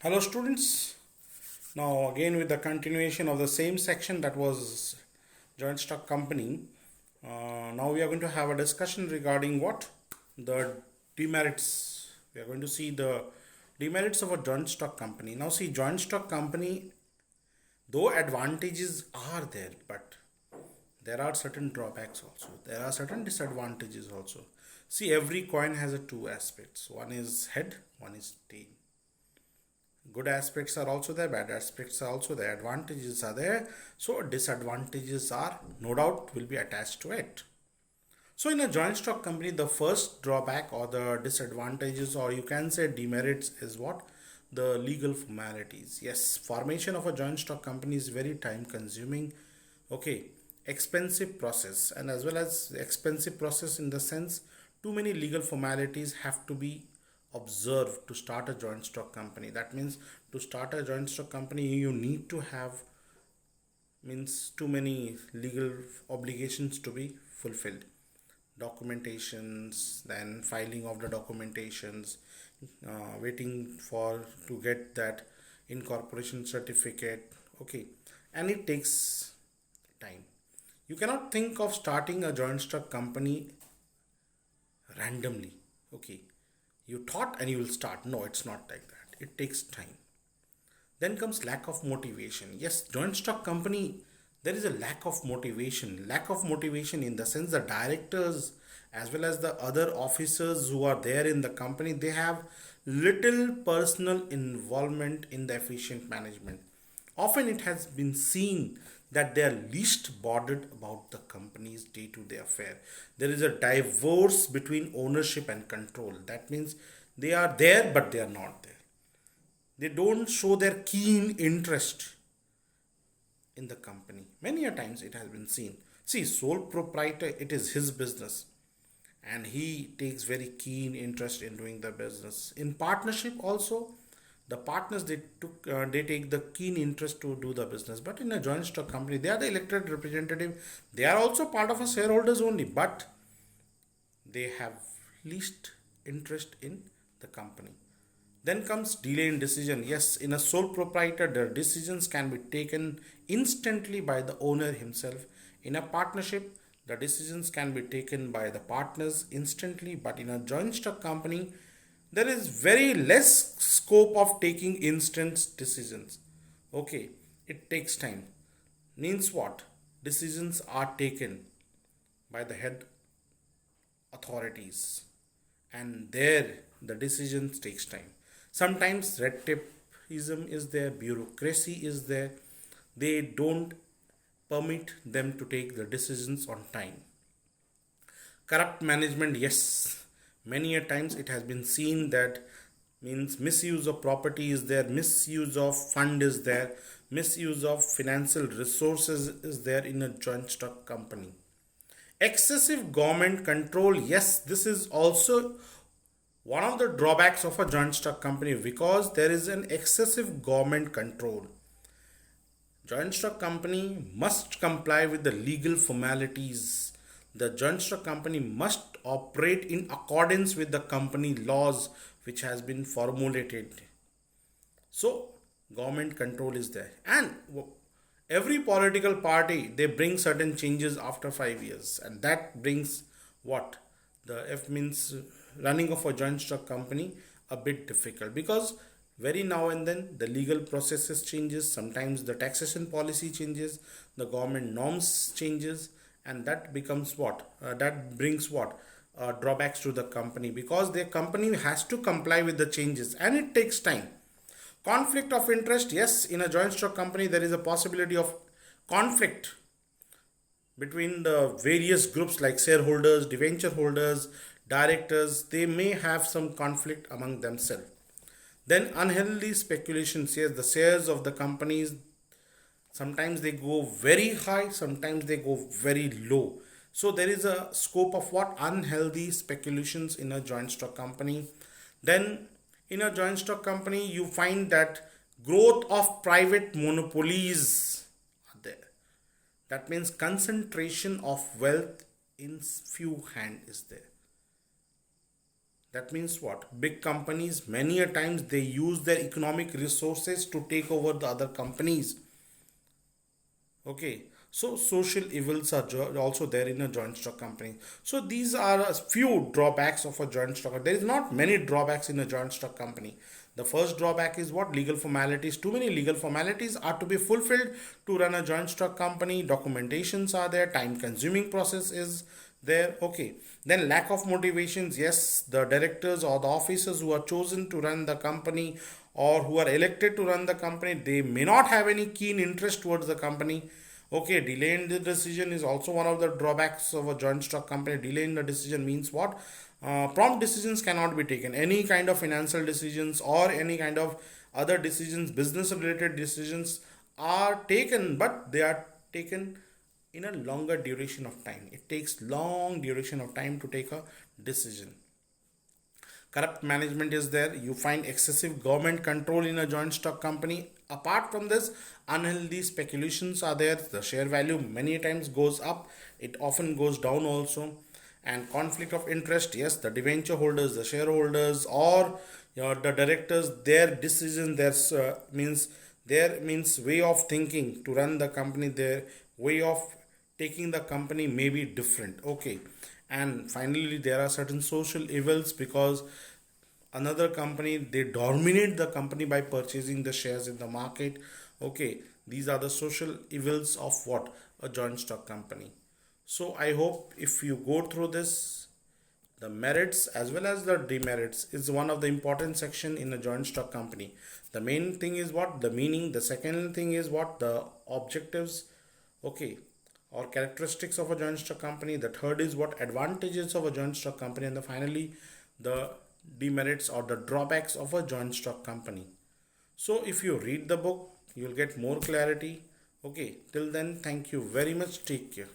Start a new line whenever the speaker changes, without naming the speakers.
Hello students, now again with the continuation of the same section that was joint stock company. Now we are going to have a discussion regarding what? The demerits. We are going to see the demerits of a joint stock company. Now see, joint stock company, though advantages are there, but there are certain drawbacks also. There are certain disadvantages also. See, every coin has a two aspects. One is head, one is tail. Good aspects are also there, bad aspects are also there, advantages are there, so disadvantages are no doubt will be attached to it. So in a joint stock company, the first drawback or the disadvantages, or you can say demerits, is what? The legal formalities. Yes, formation of a joint stock company is very time consuming. Okay, expensive process, and as well as expensive process in the sense too many legal formalities have to be observed to start a joint stock company. That means to start a joint stock company you need to have means too many legal obligations to be fulfilled, documentations, then filing of the documentations, waiting for to get that incorporation certificate. Okay, and it takes time. You cannot think of starting a joint stock company randomly. Okay, you thought and you will start. No, it's not like that. It takes time. Then comes lack of motivation. Yes, joint stock company, there is a lack of motivation. Lack of motivation in the sense the directors as well as the other officers who are there in the company, they have little personal involvement in the efficient management. Often it has been seen that they are least bothered about the company's day-to-day affair. There is a divorce between ownership and control. That means they are there but they are not there. They don't show their keen interest in the company. Many a times it has been seen. See, sole proprietor, it is his business and he takes very keen interest in doing the business. In partnership also, the partners they take the keen interest to do the business. But in a joint stock company, they are the elected representative. They are also part of a shareholders only, but they have least interest in the company. Then comes delay in decision. Yes, in a sole proprietor, the decisions can be taken instantly by the owner himself. In a partnership, the decisions can be taken by the partners instantly, but in a joint stock company, there is very less scope of taking instant decisions. Okay, it takes time. Means what? Decisions are taken by the head authorities, and there the decisions takes time. Sometimes red tapeism is there, bureaucracy is there, they don't permit them to take the decisions on time. Corrupt management, yes, many a times it has been seen that means misuse of property is there, misuse of fund is there, misuse of financial resources is there in a joint stock company. Excessive government control, yes, this is also one of the drawbacks of a joint stock company because there is an excessive government control. Joint stock company must comply with the legal formalities. The joint stock company must operate in accordance with the company laws which has been formulated. So government control is there, and every political party they bring certain changes after 5 years, and that brings what? The F means running of a joint stock company a bit difficult because very now and then the legal processes changes, sometimes the taxation policy changes, the government norms changes, and that becomes what? That brings what? Drawbacks to the company because their company has to comply with the changes and it takes time. Conflict of interest, yes, in a joint stock company there is a possibility of conflict between the various groups like shareholders, debenture holders, directors. They may have some conflict among themselves. Then unhealthy speculations, yes, the shares of the companies sometimes they go very high, sometimes they go very low. So there is a scope of what? Unhealthy speculations in a joint stock company. Then in a joint stock company you find that growth of private monopolies are there. That means concentration of wealth in few hand is there. That means what? Big companies, many a times they use their economic resources to take over the other companies. Okay, so social evils are also there in a joint stock company. So these are a few drawbacks of a joint stock. There is not many drawbacks in a joint stock company. The first drawback is what? Legal formalities. Too many legal formalities are to be fulfilled to run a joint stock company. Documentations are there. Time consuming process is there. Okay, then lack of motivations. Yes, the directors or the officers who are chosen to run the company or who are elected to run the company, they may not have any keen interest towards the company. Okay, delay in the decision is also one of the drawbacks of a joint stock company. Delay in the decision means what? Prompt decisions cannot be taken. Any kind of financial decisions or any kind of other decisions, business related decisions are taken, but they are taken in a longer duration of time. It takes long duration of time to take a decision. Corrupt management is there. You find excessive government control in a joint stock company. Apart from this, unhealthy speculations are there. The share value many times goes up, it often goes down also. And conflict of interest, yes, the debenture holders, the shareholders, or the directors, their decision, their means way of thinking to run the company, their way of taking the company may be different. Okay, and finally there are certain social evils because another company, they dominate the company by purchasing the shares in the market. Okay, these are the social evils of what? A joint stock company. So I hope if you go through this, the merits as well as the demerits is one of the important section in a joint stock company. The main thing is what? The meaning. The second thing is what? The objectives. Okay, or characteristics of a joint stock company. The third is what? Advantages of a joint stock company. And the finally, the demerits or the drawbacks of a joint stock company. So if you read the book, you'll get more clarity. Okay, till then, thank you very much. Take care.